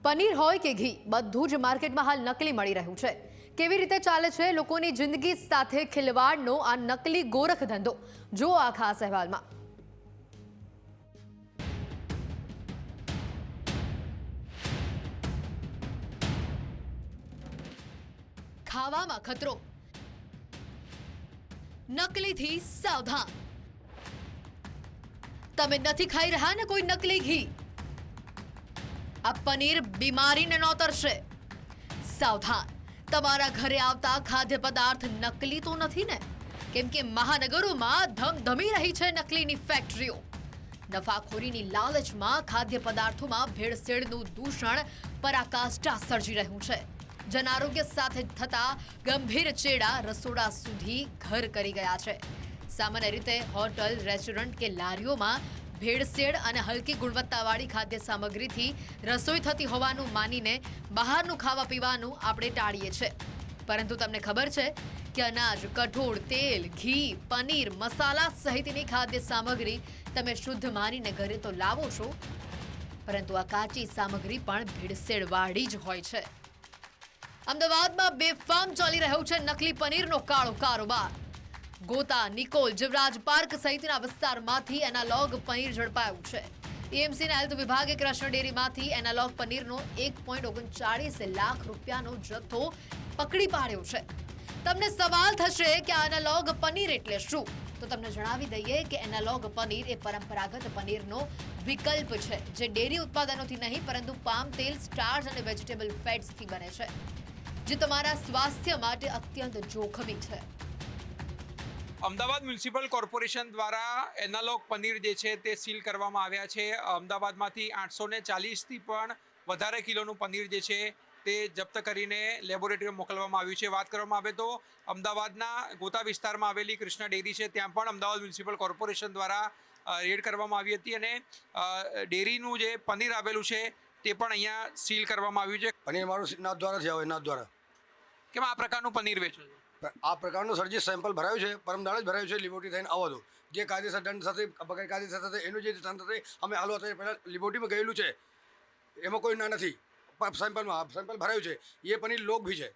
પનીર હોય કે ઘી બધું જ માર્કેટમાં હાલ નકલી મળી રહ્યું છે। કેવી રીતે ચાલે છે લોકોની જિંદગી સાથે ખિલવાડનો આ નકલી ગોરખ ધંધો, જો આ ખાસ અહેવાલમાં। ખાવામાં ખતરો, નકલીથી સાવધાન। તમે નથી ખાઈ રહ્યા ને કોઈ નકલી ઘી? આ પનીર બીમારીને નોતરશે। સાવધાન, તમારા ઘરે આવતા ખાદ્ય પદાર્થ નકલી તો નથી ને? કેમ કે મહાનગરોમાં ધમધમી રહી છે નકલીની ફેક્ટરીઓ। નફાખોરીની લાલચમાં ખાદ્ય પદાર્થોમાં ભેળસેળનું દૂષણ પરાકાષ્ઠા સર્જી રહ્યું છે। જન આરોગ્ય સાથે થતા ગંભીર ચેડા રસોડા સુધી ઘર કરી ગયા છે। સામાન્ય રીતે હોટલ, રેસ્ટોરન્ટ કે લારીઓમાં ભેળસેળ અને હલકી ગુણવત્તાવાળી ખાદ્ય સામગ્રીથી રસોઈ થતી હોવાનું માનીને બહારનું ખાવા પીવાનું આપણે ટાળીએ છીએ। પરંતુ તમને ખબર છે કે અનાજ, કઠોળ, તેલ, ઘી, પનીર, મસાલા સહિતની ખાદ્ય સામગ્રી તમે શુદ્ધ માનીને ઘરે તો લાવો છો, પરંતુ આ કાચી સામગ્રી પણ ભેળસેળવાળી જ હોય છે। અમદાવાદમાં બેફામ ચાલી રહ્યો છે નકલી પનીરનો કાળો કારોબાર। ગોતા, નિકોલ, જીવરાજ પાર્ક સહિતના વિસ્તારમાંથી એનાલોગ પનીર ઝડપાયું છે। એએમસીના હેલ્થ વિભાગે કૃષ્ણ ડેરીમાંથી એનાલોગ પનીરનો 1.39 લાખ રૂપિયાનો જથ્થો પકડી પાડ્યો છે। તમને સવાલ થશે કે આ એનાલોગ પનીર એટલે શું? તો તમને જણાવી દઈએ કે એનાલોગ પનીર એ પરંપરાગત પનીરનો વિકલ્પ છે, જે ડેરી ઉત્પાદનોથી નહીં પરંતુ પામ તેલ, સ્ટાર્ચ અને વેજીટેબલ ફેટ્સથી બને છે, જે તમારા સ્વાસ્થ્ય માટે અત્યંત જોખમી છે। અમદાવાદ મ્યુનિસિપલ કોર્પોરેશન દ્વારા એનાલોગ પનીર જે છે તે સીલ કરવામાં આવ્યા છે। અમદાવાદમાંથી 840થી પણ વધારે કિલોનું પનીર જે છે તે જપ્ત કરીને લેબોરેટરીમાં મોકલવામાં આવ્યું છે। વાત કરવામાં આવે તો અમદાવાદના ગોતા વિસ્તારમાં આવેલી કૃષ્ણ ડેરી છે, ત્યાં પણ અમદાવાદ મ્યુનિસિપલ કોર્પોરેશન દ્વારા રેડ કરવામાં આવી હતી અને ડેરીનું જે પનીર આવેલું છે તે પણ અહીંયા સીલ કરવામાં આવ્યું છે। પનીર મારું નાથ દ્વારા થયા હોય, નાથ દ્વારા। કેમ આ પ્રકારનું પનીર વેચો છો? આ પ્રકારનું સર જે સેમ્પલ ભરાયું છે, પરમદાળ જ ભરાયું છે, લિબોર્ટી થઈને આવો તો જે કાયદેસર દંડ સાથે ગેરકાયદેસર સાથે એનું જે દંડ સાથે અમે હાલવા થઈએ પહેલાં લિબોર્ટીમાં ગયેલું છે, એમાં કોઈ ના નથી। સેમ્પલ ભરાયું છે, એ પનીર લોગ ભી છે,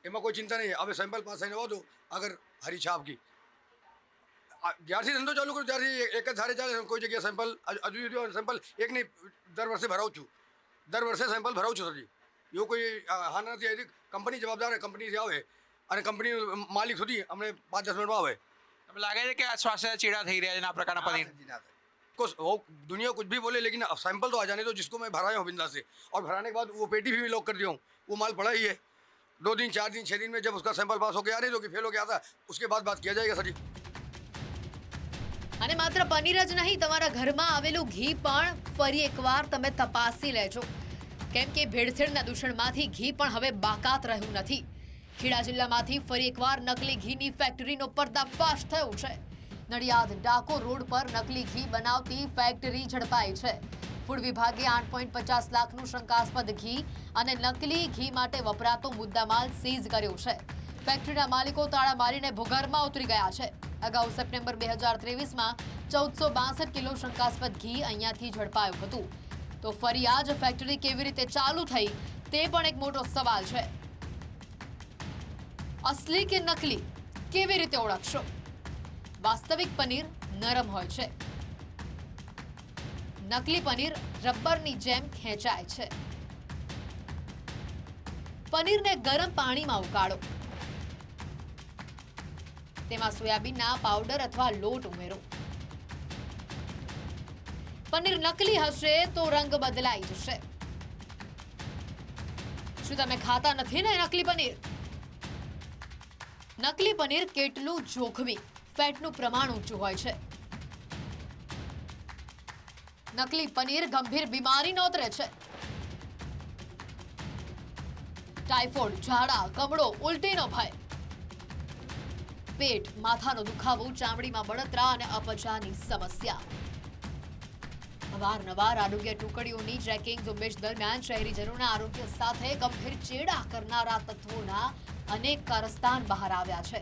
એમાં કોઈ ચિંતા નહીં। હવે સેમ્પલ પાસ થઈને આવો તો આગળ હરી છાપ કી જ્યારથી ધંધો ચાલુ કર્યો ત્યારથી એક જ ધારે ચાલે। કોઈ જગ્યાએ સેમ્પલ હજુ સેમ્પલ એક નહીં, દર વર્ષે ભરાવું છું, દર વર્ષે સેમ્પલ ભરાવું છું સરજી। એવું કોઈ હા નથી, કંપની જવાબદાર, કંપનીથી આવે અને કંપની માલિક સુધી અમને 5-10 મિનિટમાં આવે। તમને લાગે છે કે આ સ્વાસ્થ્ય ચેડા થઈ રહ્યા છે આ પ્રકારના પનીર? वो दुनिया कुछ भी बोले लेकिन सैंपल तो आ जाने दो, जिसको मैं भराया हूँ बिंदा से, और भराने के बाद वो पेटी भी लॉक कर दिया हूँ, वो माल पड़ा ही है। 2 दिन, 4 दिन, 6 दिन में जब उसका सैंपल पास होकर आ रही तो कि फेल होकर आता, उसके बाद बात किया जाएगा सर जी। અને માત્ર પનીર જ નહીં, તમારા ઘરમાં આવેલું ઘી પણ ફરી એકવાર તમે તપાસી લેજો, કેમ કે ભેળસેળના દૂષણમાંથી ઘી પણ હવે બાકાત રહ્યું નથી। ખેડા જિલ્લામાંથી ફરી એકવાર નકલી ઘીની ફેક્ટરીનો પર્દાફાશ થયો છે। નડિયાદ ડાકોર રોડ પર નકલી ઘી બનાવતી ફેક્ટરી ઝડપાઈ છે। ફૂડ વિભાગે 8.50 લાખનું શંકાસ્પદ ઘી અને નકલી ઘી માટે વપરાતો મુદ્દામાલ સીઝ કર્યો છે। ફેક્ટરીના માલિકો તાળા મારીને ભૂગર્ભમાં ઉતરી ગયા છે। અગાઉ સપ્ટેમ્બર 2023માં 1462 કિલો શંકાસ્પદ ઘી અહીંયાથી ઝડપાયું હતું। તો ફરી આ જ ફેક્ટરી કેવી રીતે ચાલુ થઈ તે પણ એક મોટો સવાલ છે। અસલી કે નકલી કેવી રીતે ઓળખશો? વાસ્તવિક પનીર નરમ હોય છે, નકલી પનીર રબરની જેમ ખેંચાય છે। પનીરને ગરમ પાણીમાં ઉકાળો, તેમાં સોયાબીનના પાવડર અથવા લોટ ઉમેરો। પનીર નકલી હશે તો રંગ બદલાઈ જશે। શું તમે ખાતા નથી ને નકલી પનીર? નકલી પનીર કેટલું જોખમી, ફેટનું પ્રમાણ ઊંચું હોય છે। નકલી પનીર ગંભીર બીમારી નોતરે છે। ટાઇફોઇડ, ઝાડા, કમળો, ઉલટીનો ભય, પેટ, માથાનો દુખાવો, ચામડીમાં બળતરા અને અપચાની સમસ્યા। અવારનવાર આરોગ્ય ટુકડીઓની ચેકિંગ ઝુંબેશ દરમિયાન શહેરીજનોના આરોગ્ય સાથે ગંભીર ચેડા કરનારા તત્વોના અનેક કારસ્તાન બહાર આવ્યા છે।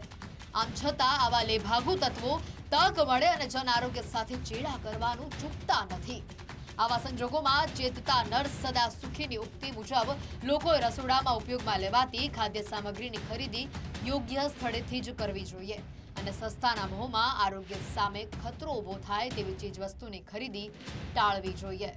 આમ છતાં આવા લેભાગુ તત્વો તક મળે અને જન આરોગ્ય સાથે ચેડા કરવાનું ચૂકતા નથી। આવા સંજોગોમાં ચેતતા નર સદા સુખીની ઉક્તિ મુજબ લોકોએ રસોડામાં ઉપયોગમાં લેવાતી ખાદ્ય સામગ્રીની ખરીદી યોગ્ય સ્થળેથી જ કરવી જોઈએ અને સસ્તાના મોહમાં આરોગ્ય સામે ખતરો ઊભો થાય તેવી ચીજવસ્તુની ખરીદી ટાળવી જોઈએ।